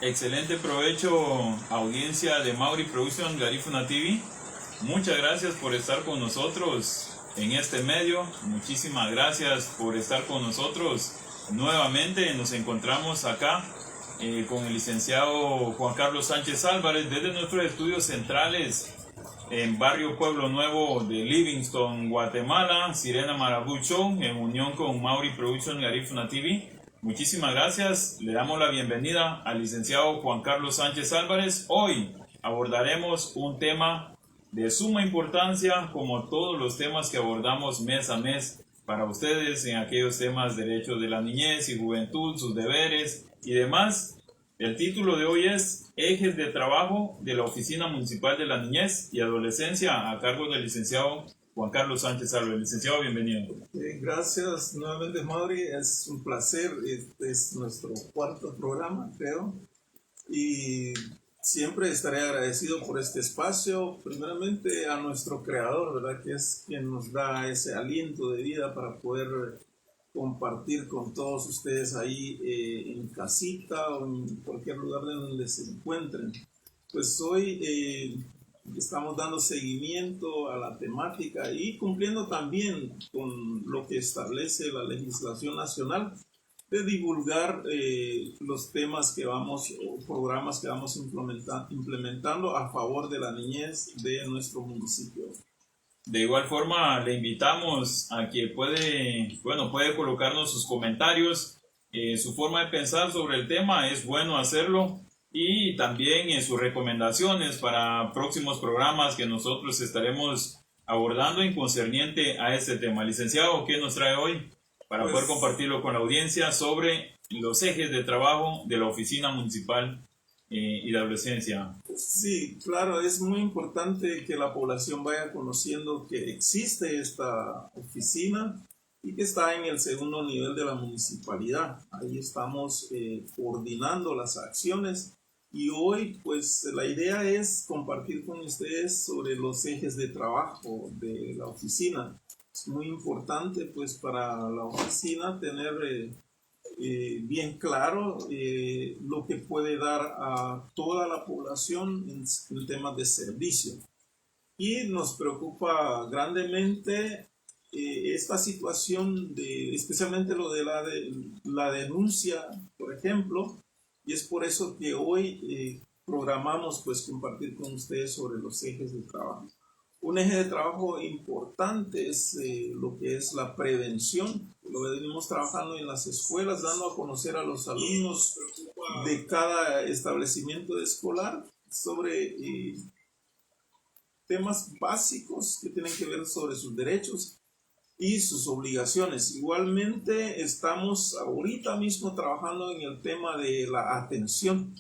Excelente provecho, audiencia de Mauri Production Garífuna TV. Muchas gracias por estar con nosotros en este medio. Muchísimas gracias por estar con nosotros. Nuevamente nos encontramos acá con el licenciado Juan Carlos Sánchez Álvarez desde nuestros estudios centrales en Barrio Pueblo Nuevo de Livingston, Guatemala, Sirena Marabú Show, en unión con Mauri Production Garífuna TV. Muchísimas gracias, le damos la bienvenida al licenciado Juan Carlos Sánchez Álvarez. Hoy abordaremos un tema de suma importancia, como todos los temas que abordamos mes a mes para ustedes en aquellos temas derechos de la niñez y juventud, sus deberes y demás. El título de hoy es Ejes de trabajo de la Oficina Municipal de la Niñez y Adolescencia, a cargo del licenciado Juan Carlos Sánchez Álvarez. Licenciado, bienvenido. Gracias nuevamente, Mauri. Es un placer. Este es nuestro cuarto programa, creo. Y siempre estaré agradecido por este espacio. Primeramente a nuestro creador, ¿verdad? Que es quien nos da ese aliento de vida para poder compartir con todos ustedes ahí en casita o en cualquier lugar de donde se encuentren. Pues hoy estamos dando seguimiento a la temática y cumpliendo también con lo que establece la legislación nacional de divulgar los temas que vamos, o programas que vamos implementando a favor de la niñez de nuestro municipio. De igual forma, le invitamos a que puede colocarnos sus comentarios, su forma de pensar sobre el tema, es bueno hacerlo, y también en sus recomendaciones para próximos programas que nosotros estaremos abordando en concerniente a este tema. Licenciado, ¿qué nos trae hoy para poder compartirlo con la audiencia sobre los ejes de trabajo de la Oficina Municipal y de Adolescencia? Sí, claro, es muy importante que la población vaya conociendo que existe esta oficina y que está en el segundo nivel de la municipalidad. Ahí estamos coordinando las acciones y hoy pues la idea es compartir con ustedes sobre los ejes de trabajo de la oficina. Es muy importante pues para la oficina tener bien claro lo que puede dar a toda la población en temas de servicio. Y nos preocupa grandemente esta situación, especialmente lo de la denuncia, por ejemplo, y es por eso que hoy programamos pues compartir con ustedes sobre los ejes de trabajo. Un eje de trabajo importante es lo que es la prevención. Lo venimos trabajando en las escuelas, dando a conocer a los alumnos de cada establecimiento escolar sobre temas básicos que tienen que ver sobre sus derechos y sus obligaciones. Igualmente estamos ahorita mismo trabajando en el tema de la atención,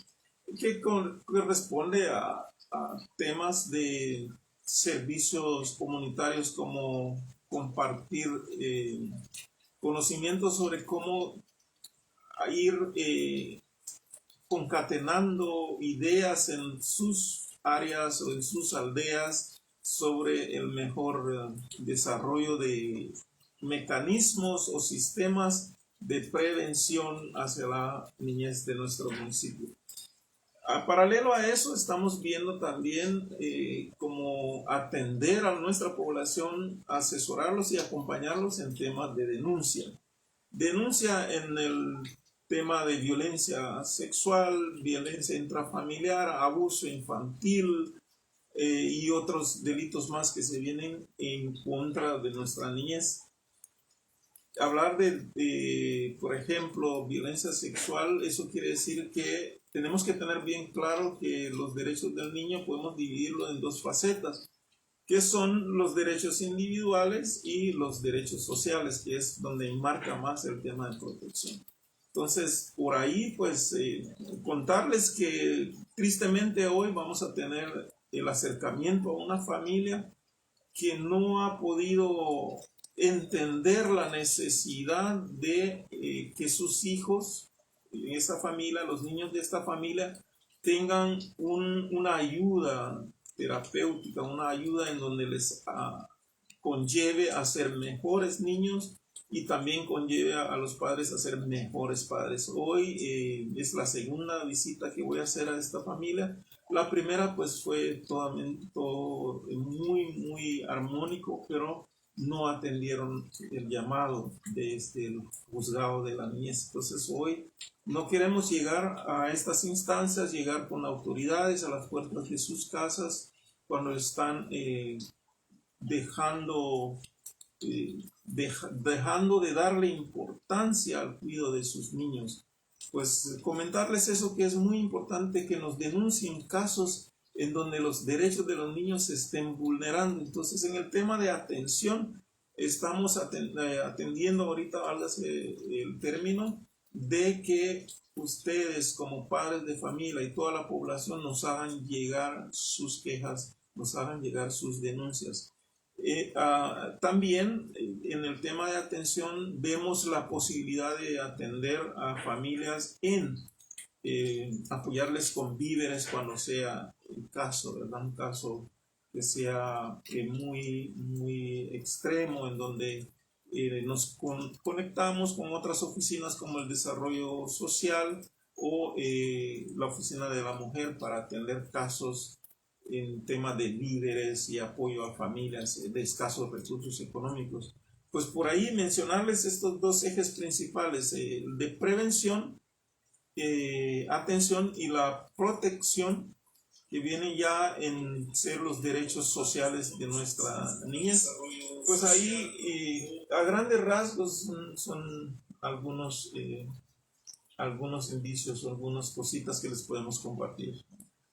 que corresponde a temas de servicios comunitarios como compartir conocimientos sobre cómo ir concatenando ideas en sus áreas o en sus aldeas sobre el mejor desarrollo de mecanismos o sistemas de prevención hacia la niñez de nuestro municipio. Paralelo a eso, estamos viendo también cómo atender a nuestra población, asesorarlos y acompañarlos en temas de denuncia. Denuncia en el tema de violencia sexual, violencia intrafamiliar, abuso infantil y otros delitos más que se vienen en contra de nuestra niñez. Hablar de, por ejemplo, violencia sexual, eso quiere decir que tenemos que tener bien claro que los derechos del niño podemos dividirlo en dos facetas, que son los derechos individuales y los derechos sociales, que es donde enmarca más el tema de protección. Entonces, por ahí, pues, contarles que tristemente hoy vamos a tener el acercamiento a una familia que no ha podido entender la necesidad de que sus hijos en esa familia, los niños de esta familia, tengan una ayuda terapéutica, una ayuda en donde les conlleve a ser mejores niños y también conlleve a los padres a ser mejores padres. Hoy es la segunda visita que voy a hacer a esta familia. La primera pues fue todo muy armónico, pero no atendieron el llamado de el juzgado de la niñez. Entonces hoy no queremos llegar a estas instancias, llegar con autoridades a las puertas de sus casas cuando están dejando de darle importancia al cuidado de sus niños. Pues comentarles eso, que es muy importante que nos denuncien casos en donde los derechos de los niños se estén vulnerando. Entonces, en el tema de atención, estamos atendiendo ahorita, háblase el término, de que ustedes como padres de familia y toda la población nos hagan llegar sus quejas, nos hagan llegar sus denuncias. También en el tema de atención vemos la posibilidad de atender a familias en apoyarles con víveres cuando sea el caso, ¿verdad? Un caso que sea muy extremo, en donde nos conectamos con otras oficinas como el desarrollo social o la oficina de la mujer para atender casos en tema de víveres y apoyo a familias de escasos recursos económicos. Pues por ahí mencionarles estos dos ejes principales, de prevención, atención y la protección, que vienen ya en ser los derechos sociales de nuestra niñez. Pues ahí a grandes rasgos son algunos indicios o algunas cositas que les podemos compartir.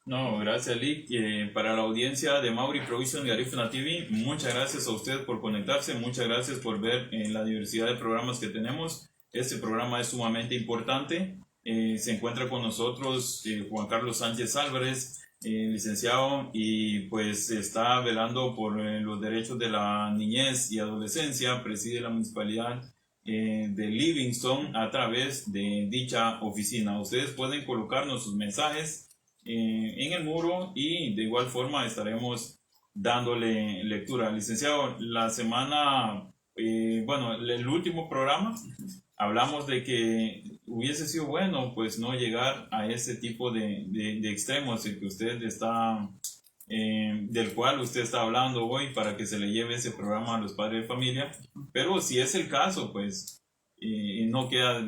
No, gracias Lick. Para la audiencia de Mauri Provision y Garifuna TV, muchas gracias a usted por conectarse, muchas gracias por ver la diversidad de programas que tenemos. Este programa es sumamente importante. Se encuentra con nosotros Juan Carlos Sánchez Álvarez, licenciado, y pues está velando por los derechos de la niñez y adolescencia. Preside la municipalidad de Livingston a través de dicha oficina. Ustedes pueden colocarnos sus mensajes en el muro y de igual forma estaremos dándole lectura. Licenciado, la semana, el último programa hablamos de que hubiese sido bueno pues no llegar a ese tipo de extremos el que usted está, del cual usted está hablando hoy, para que se le lleve ese programa a los padres de familia, pero si es el caso pues no queda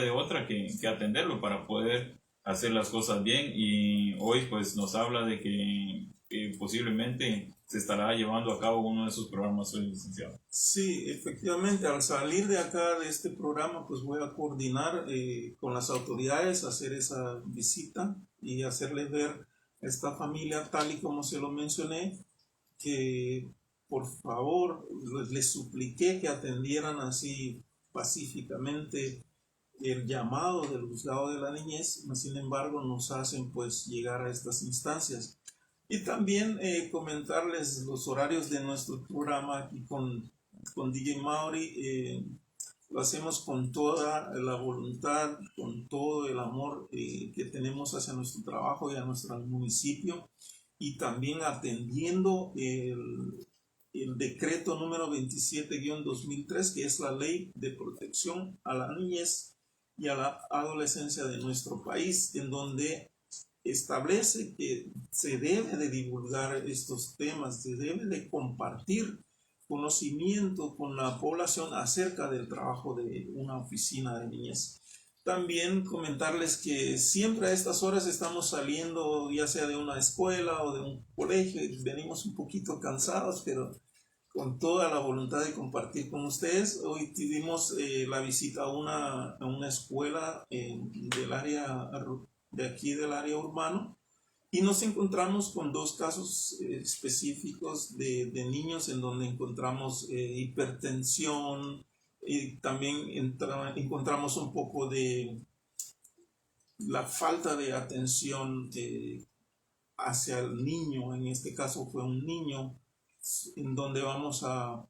de otra que atenderlo para poder hacer las cosas bien. Y hoy pues nos habla de que posiblemente se estará llevando a cabo uno de esos programas hoy, licenciado. Sí, efectivamente, al salir de acá de este programa pues voy a coordinar con las autoridades, hacer esa visita y hacerles ver a esta familia, tal y como se lo mencioné, que por favor les supliqué que atendieran así pacíficamente el llamado del juzgado de la niñez. Sin embargo nos hacen pues llegar a estas instancias. Y también comentarles los horarios de nuestro programa aquí con DJ Mauri. Lo hacemos con toda la voluntad, con todo el amor que tenemos hacia nuestro trabajo y a nuestro municipio, y también atendiendo el decreto número 27-2003, que es la ley de protección a la niñez y a la adolescencia de nuestro país, en donde establece que se debe de divulgar estos temas, se debe de compartir conocimiento con la población acerca del trabajo de una oficina de niñez. También comentarles que siempre a estas horas estamos saliendo, ya sea de una escuela o de un colegio, y venimos un poquito cansados, pero con toda la voluntad de compartir con ustedes. Hoy tuvimos la visita a una escuela del área de aquí del área urbano, y nos encontramos con dos casos específicos de niños en donde encontramos hipertensión, y también encontramos un poco de la falta de atención hacia el niño. En este caso fue un niño, en donde vamos a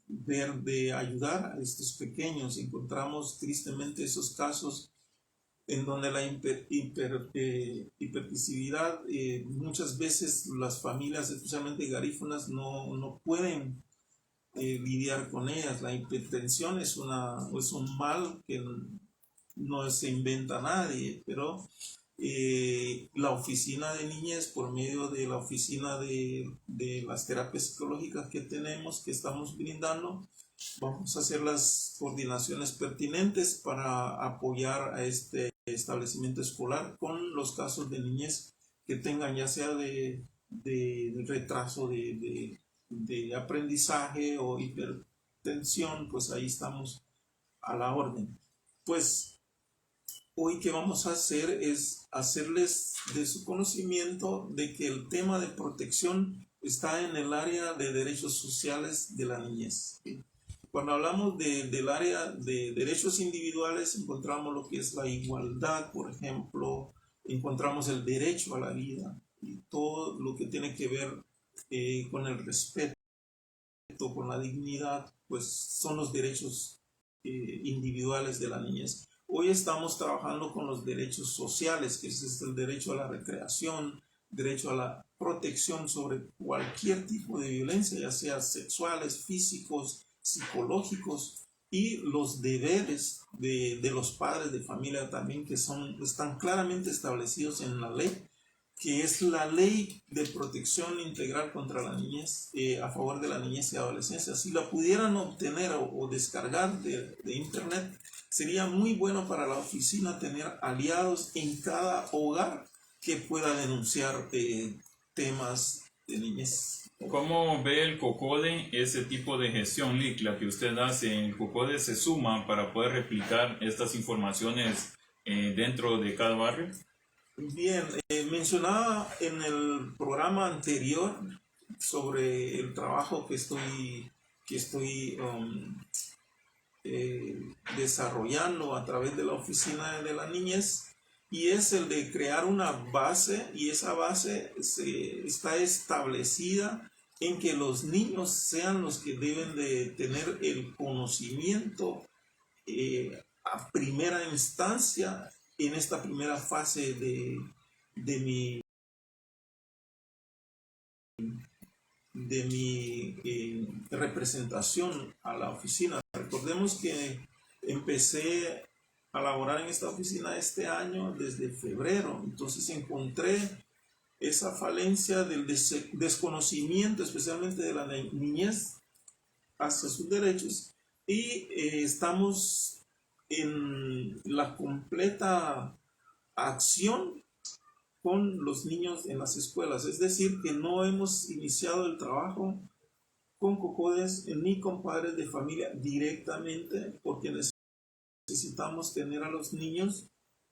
ver de ayudar a estos pequeños. Encontramos tristemente esos casos en donde la hipervisibilidad, muchas veces las familias, especialmente garífunas, no pueden lidiar con ellas. La hipertensión es un mal que no se inventa nadie, pero la oficina de niñez, por medio de la oficina de las terapias psicológicas que tenemos, que estamos brindando, vamos a hacer las coordinaciones pertinentes para apoyar a este establecimiento escolar con los casos de niñez que tengan ya sea de retraso de aprendizaje o hipertensión. Pues ahí estamos a la orden. Pues hoy que vamos a hacer es hacerles de su conocimiento de que el tema de protección está en el área de derechos sociales de la niñez. Cuando hablamos del área de derechos individuales, encontramos lo que es la igualdad, por ejemplo, encontramos el derecho a la vida y todo lo que tiene que ver con el respeto, con la dignidad, pues son los derechos individuales de la niñez. Hoy estamos trabajando con los derechos sociales, que es el derecho a la recreación, derecho a la protección sobre cualquier tipo de violencia, ya sea sexuales, físicos, psicológicos, y los deberes de los padres de familia también, que están claramente establecidos en la ley, que es la Ley de Protección Integral contra la Niñez, a favor de la niñez y adolescencia. Si la pudieran obtener o descargar de internet, sería muy bueno para la oficina tener aliados en cada hogar que pueda denunciar temas de niñez. ¿Cómo ve el COCODE ese tipo de gestión, LIC, que usted hace? ¿El COCODE se suma para poder replicar estas informaciones dentro de cada barrio? Bien, mencionaba en el programa anterior sobre el trabajo que estoy desarrollando a través de la Oficina de la Niñez, y es el de crear una base, y esa base está establecida en que los niños sean los que deben de tener el conocimiento a primera instancia en esta primera fase de mi representación a la oficina. Recordemos que empecé a laborar en esta oficina este año desde febrero, entonces encontré esa falencia del desconocimiento, especialmente de la niñez, hacia sus derechos, y estamos en la completa acción con los niños en las escuelas. Es decir, que no hemos iniciado el trabajo con COCODES ni con padres de familia directamente, porque necesitamos tener a los niños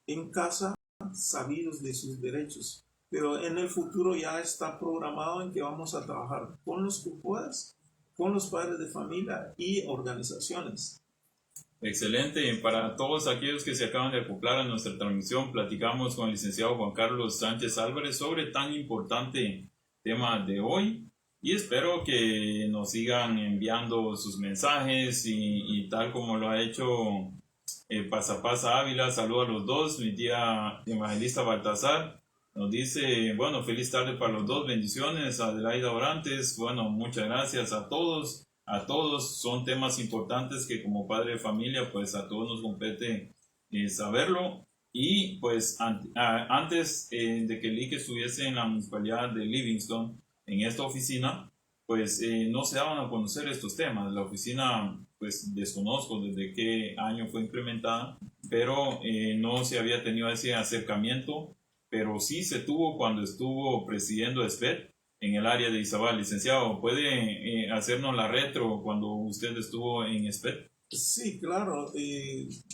en casa sabidos de sus derechos. Pero en el futuro ya está programado en que vamos a trabajar con los COCODES, con los padres de familia y organizaciones. Excelente. Para todos aquellos que se acaban de acoplar a nuestra transmisión, platicamos con el licenciado Juan Carlos Sánchez Álvarez sobre tan importante tema de hoy, y espero que nos sigan enviando sus mensajes y tal como lo ha hecho Pasapasa Ávila. Saludos a los dos. Mi tía Evangelista Baltasar nos dice, bueno, feliz tarde para los dos, bendiciones. Adelaida Orantes, bueno, muchas gracias a todos. A todos son temas importantes que como padre de familia, pues a todos nos compete saberlo. Y pues antes de que Lick estuviese en la municipalidad de Livingston, en esta oficina, pues no se daban a conocer estos temas. La oficina, pues desconozco desde qué año fue implementada, pero no se había tenido ese acercamiento, pero sí se tuvo cuando estuvo presidiendo SPED en el área de Izabal. Licenciado, ¿puede hacernos la retro cuando usted estuvo en SPED? Sí, claro.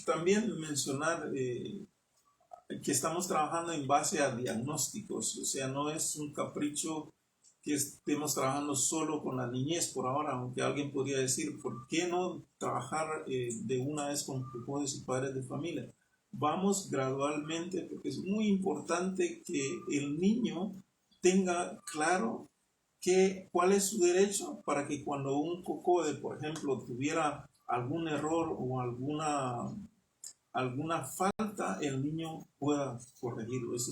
También mencionar que estamos trabajando en base a diagnósticos, o sea, no es un capricho que estemos trabajando solo con la niñez por ahora, aunque alguien podría decir, ¿por qué no trabajar de una vez con COCODES y padres de familia? Vamos gradualmente, porque es muy importante que el niño tenga claro cuál es su derecho, para que cuando un COCODE, por ejemplo, tuviera algún error o alguna falta, el niño pueda corregirlo. Eso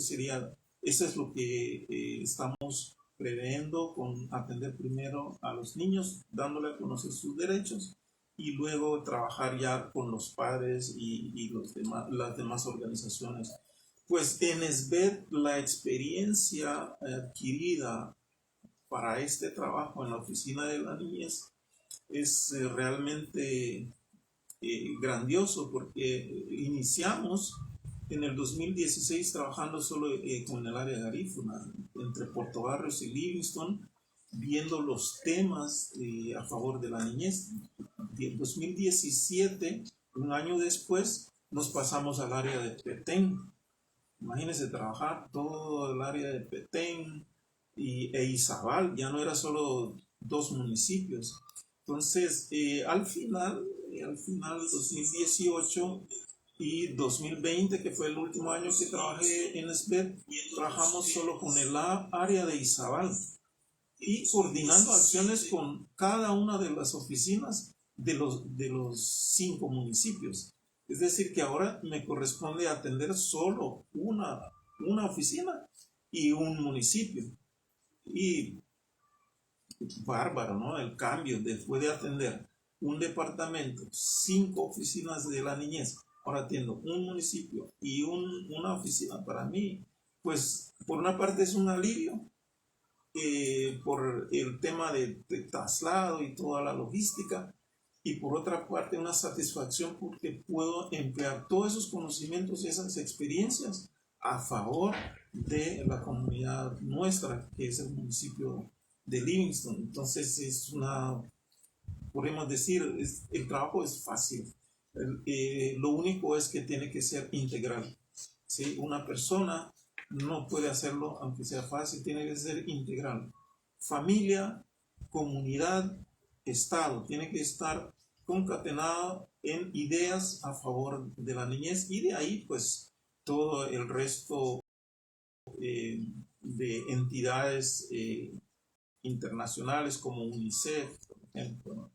es lo que estamos previendo con atender primero a los niños, dándole a conocer sus derechos y luego trabajar ya con los padres y las demás organizaciones. Pues en SBED la experiencia adquirida para este trabajo en la oficina de la niñez es realmente grandioso, porque iniciamos en el 2016 trabajando solo con el área garífuna, entre Puerto Barrios y Livingston, viendo los temas a favor de la niñez. En 2017, un año después, nos pasamos al área de Petén. Imagínense trabajar todo el área de Petén e Izabal, ya no era solo 2 municipios. Entonces, al final 2018 y 2020, que fue el último año que trabajé en SBED, trabajamos solo con el área de Izabal y coordinando acciones con cada una de las oficinas de los 5 municipios. Es decir, que ahora me corresponde atender solo una oficina y un municipio. Y bárbaro, ¿no? El cambio después de atender un departamento, 5 oficinas de la niñez, ahora atiendo un municipio y una oficina. Para mí, pues, por una parte es un alivio por el tema de traslado y toda la logística, y por otra parte una satisfacción porque puedo emplear todos esos conocimientos y esas experiencias a favor de la comunidad nuestra, que es el municipio de Livingston. Entonces podemos decir, el trabajo es fácil. Lo único es que tiene que ser integral. ¿Sí? Una persona no puede hacerlo aunque sea fácil, tiene que ser integral. Familia, comunidad, Estado, tiene que estar concatenado en ideas a favor de la niñez, y de ahí pues todo el resto de entidades internacionales como UNICEF, por ejemplo, ¿no?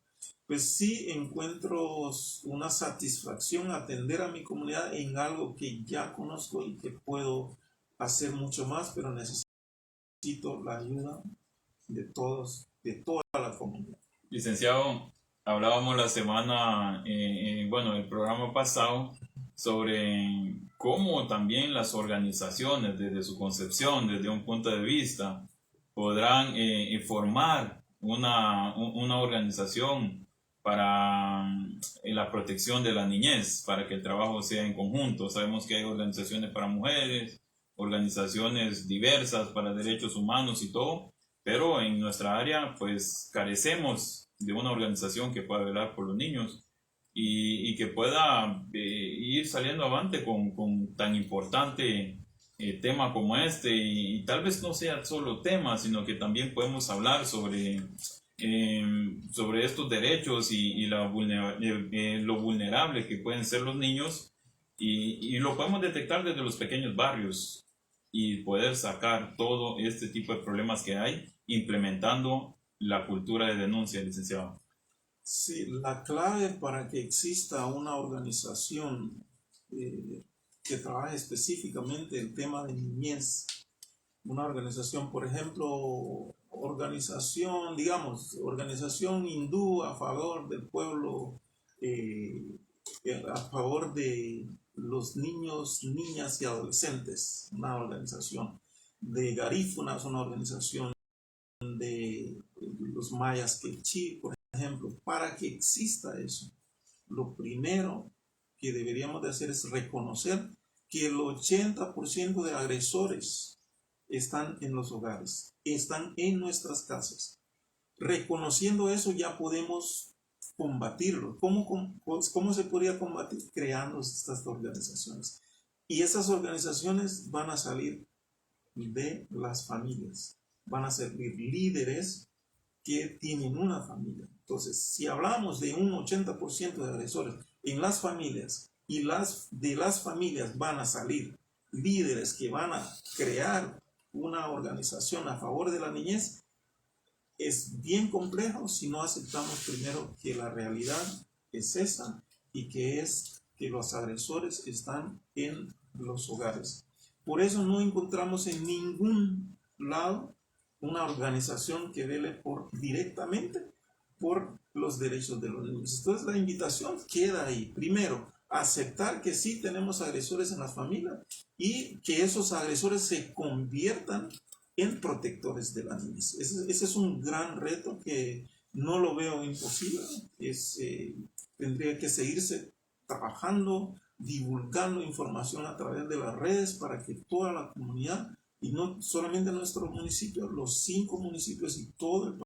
Pues sí encuentro una satisfacción atender a mi comunidad en algo que ya conozco y que puedo hacer mucho más, pero necesito la ayuda de todos, de toda la comunidad. Licenciado, hablábamos la semana, bueno, el programa pasado, sobre cómo también las organizaciones, desde su concepción, desde un punto de vista, podrán formar una organización para la protección de la niñez, para que el trabajo sea en conjunto. Sabemos que hay organizaciones para mujeres, organizaciones diversas para derechos humanos y todo, pero en nuestra área pues carecemos de una organización que pueda velar por los niños y que pueda ir saliendo avante con tan importante tema como este, y tal vez no sea solo tema, sino que también podemos hablar sobre estos derechos y lo vulnerable que pueden ser los niños, y lo podemos detectar desde los pequeños barrios y poder sacar todo este tipo de problemas que hay implementando la cultura de denuncia, licenciado. Sí, la clave para que exista una organización que trabaje específicamente el tema de niñez, una organización, por ejemplo, organización hindú a favor del pueblo, a favor de los niños, niñas y adolescentes, una organización de garífunas, una organización de los mayas quechí, por ejemplo. Para que exista eso, lo primero que deberíamos de hacer es reconocer que el 80% de agresores están en los hogares, están en nuestras casas. Reconociendo eso ya podemos combatirlo. ¿Cómo se podría combatir? Creando estas organizaciones. Y esas organizaciones van a salir de las familias, van a servir líderes que tienen una familia. Entonces, si hablamos de un 80% de agresores en las familias, y de las familias van a salir líderes que van a crear una organización a favor de la niñez, es bien complejo si no aceptamos primero que la realidad es esa, y que es que los agresores están en los hogares. Por eso no encontramos en ningún lado una organización que vele directamente por los derechos de los niños. Entonces la invitación queda ahí. Primero, aceptar que sí tenemos agresores en las familias y que esos agresores se conviertan en protectores de la niñez. Ese es un gran reto que no lo veo imposible. Tendría que seguirse trabajando, divulgando información a través de las redes para que toda la comunidad, y no solamente nuestro municipio, los 5 municipios y todo el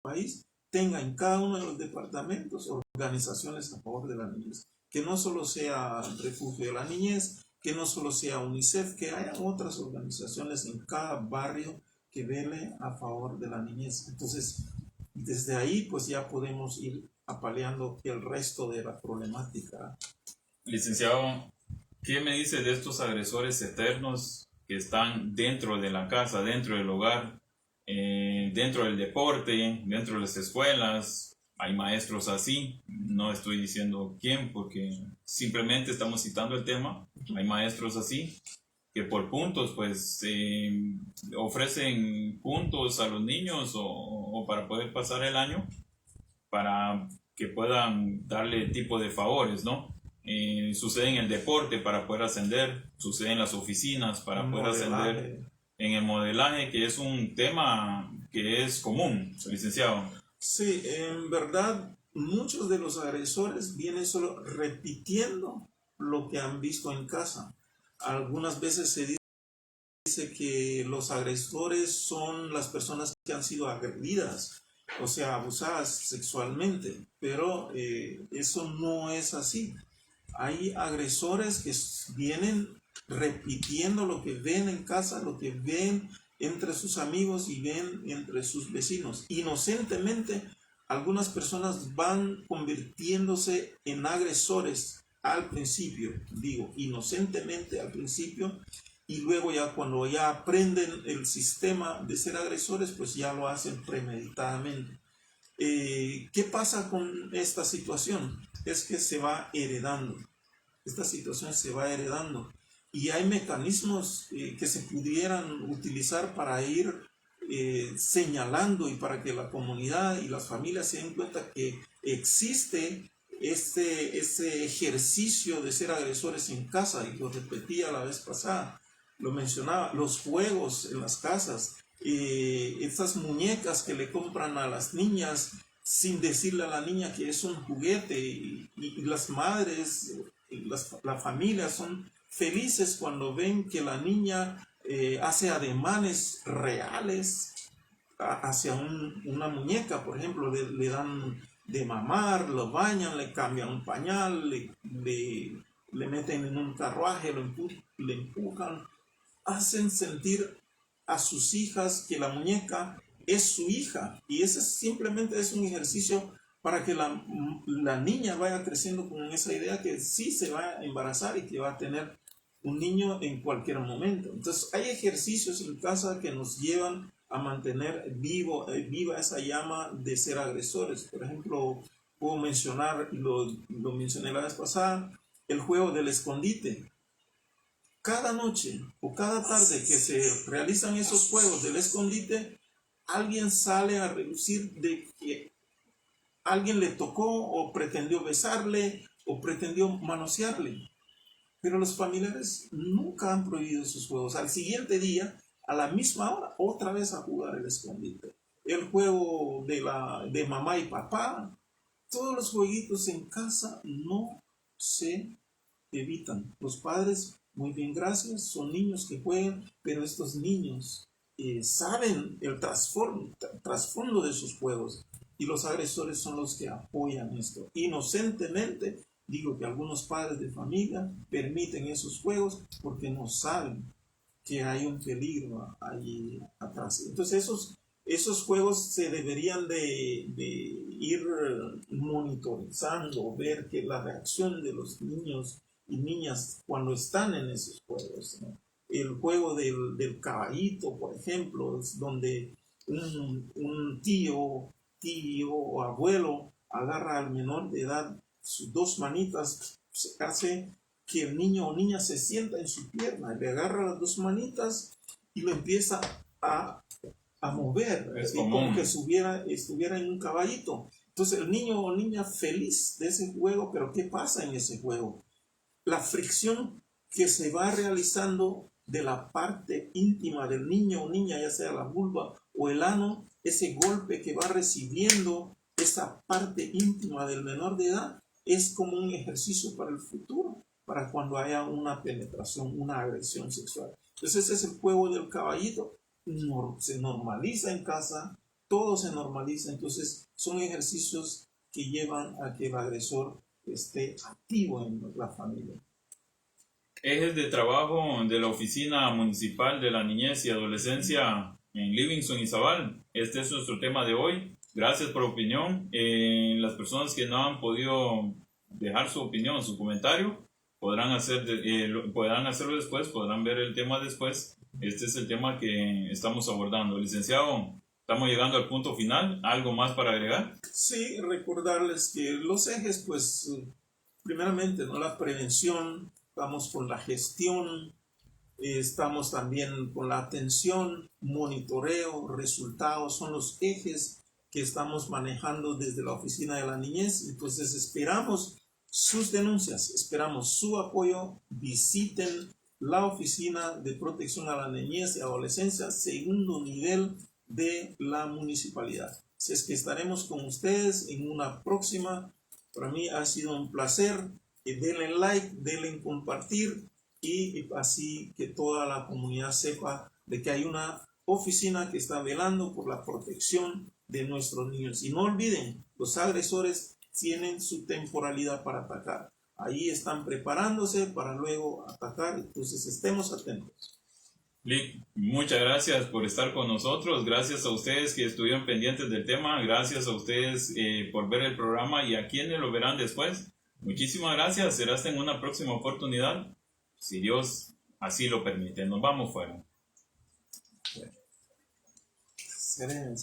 país, tenga en cada uno de los departamentos organizaciones a favor de la niñez. Que no solo sea Refugio de la Niñez, que no solo sea UNICEF, que haya otras organizaciones en cada barrio que vele a favor de la niñez. Entonces, desde ahí pues ya podemos ir apaleando el resto de la problemática. Licenciado, ¿qué me dice de estos agresores eternos que están dentro de la casa, dentro del hogar, dentro del deporte, dentro de las escuelas? Hay maestros así, no estoy diciendo quién porque simplemente estamos citando el tema. Hay maestros así que por puntos pues ofrecen puntos a los niños o para poder pasar el año, para que puedan darle tipo de favores, ¿no? Sucede en el deporte para poder ascender, sucede en las oficinas para poder ascender, en el modelaje, que es un tema que es común, licenciado. Sí, en verdad muchos de los agresores vienen solo repitiendo lo que han visto en casa. Algunas veces se dice que los agresores son las personas que han sido agredidas, o sea, abusadas sexualmente, pero eso no es así. Hay agresores que vienen repitiendo lo que ven en casa, lo que ven entre sus amigos y ven entre sus vecinos. Inocentemente, algunas personas van convirtiéndose en agresores al principio, digo, inocentemente al principio, y luego ya cuando ya aprenden el sistema de ser agresores, pues ya lo hacen premeditadamente. ¿Qué pasa con esta situación? Es que se va heredando. Esta situación se va heredando. Y hay mecanismos que se pudieran utilizar para ir señalando y para que la comunidad y las familias se den cuenta que existe ese ejercicio de ser agresores en casa. Y lo repetía la vez pasada, lo mencionaba, los juegos en las casas, estas muñecas que le compran a las niñas sin decirle a la niña que es un juguete, y las madres, la familia son felices cuando ven que la niña hace ademanes reales hacia una muñeca. Por ejemplo, le dan de mamar, lo bañan, le cambian un pañal, le meten en un carruaje, le empujan, hacen sentir a sus hijas que la muñeca es su hija, y ese simplemente es un ejercicio para que la niña vaya creciendo con esa idea que sí se va a embarazar y que va a tener un niño en cualquier momento. Entonces hay ejercicios en casa que nos llevan a mantener viva esa llama de ser agresores. Por ejemplo, puedo mencionar, lo mencioné la vez pasada, el juego del escondite. Cada noche o cada tarde que se realizan esos juegos del escondite, alguien sale a relucir de que alguien le tocó o pretendió besarle o pretendió manosearle. Pero los familiares nunca han prohibido esos juegos. Al siguiente día, a la misma hora, otra vez a jugar el escondite. El juego de mamá y papá, todos los jueguitos en casa no se evitan. Los padres, muy bien, gracias, son niños que juegan, pero estos niños saben el trasfondo de sus juegos, y los agresores son los que apoyan esto. Inocentemente, digo que algunos padres de familia permiten esos juegos porque no saben que hay un peligro ahí atrás. Entonces esos juegos se deberían de ir monitorizando, ver que la reacción de los niños y niñas cuando están en esos juegos, ¿no? El juego del caballito, por ejemplo, es donde un tío o abuelo agarra al menor de edad sus 2 manitas, hace que el niño o niña se sienta en su pierna, le agarra las 2 manitas y lo empieza a a mover, Es como común. que estuviera en un caballito. Entonces el niño o niña feliz de ese juego, pero ¿qué pasa en ese juego? La fricción que se va realizando de la parte íntima del niño o niña, ya sea la vulva o el ano, ese golpe que va recibiendo esa parte íntima del menor de edad, es como un ejercicio para el futuro, para cuando haya una penetración, una agresión sexual. Entonces ese es el juego del caballito. Se normaliza en casa, todo se normaliza, entonces son ejercicios que llevan a que el agresor esté activo en la familia. Ejes de trabajo de la Oficina Municipal de la Niñez y Adolescencia en Livingston y Zabal. Este es nuestro tema de hoy. Gracias por la opinión. Las personas que no han podido dejar su opinión, su comentario, podrán hacerlo después, podrán ver el tema después. Este es el tema que estamos abordando. Licenciado, estamos llegando al punto final. ¿Algo más para agregar? Sí, recordarles que los ejes, pues, primeramente, ¿no? La prevención, estamos con la gestión, estamos también con la atención, monitoreo, resultados, son los ejes que estamos manejando desde la Oficina de la Niñez. Entonces esperamos sus denuncias, esperamos su apoyo, visiten la Oficina de Protección a la Niñez y Adolescencia, segundo nivel de la municipalidad. Así es que estaremos con ustedes en una próxima. Para mí ha sido un placer. Denle like, denle compartir y así que toda la comunidad sepa de que hay una oficina que está velando por la protección de nuestros niños. Y no olviden, los agresores tienen su temporalidad para atacar. Ahí están preparándose para luego atacar, entonces estemos atentos. Lick, muchas gracias por estar con nosotros, gracias a ustedes que estuvieron pendientes del tema, gracias a ustedes por ver el programa y a quienes lo verán después. Muchísimas gracias, será hasta en una próxima oportunidad, si Dios así lo permite. Nos vamos fuera. Sereno.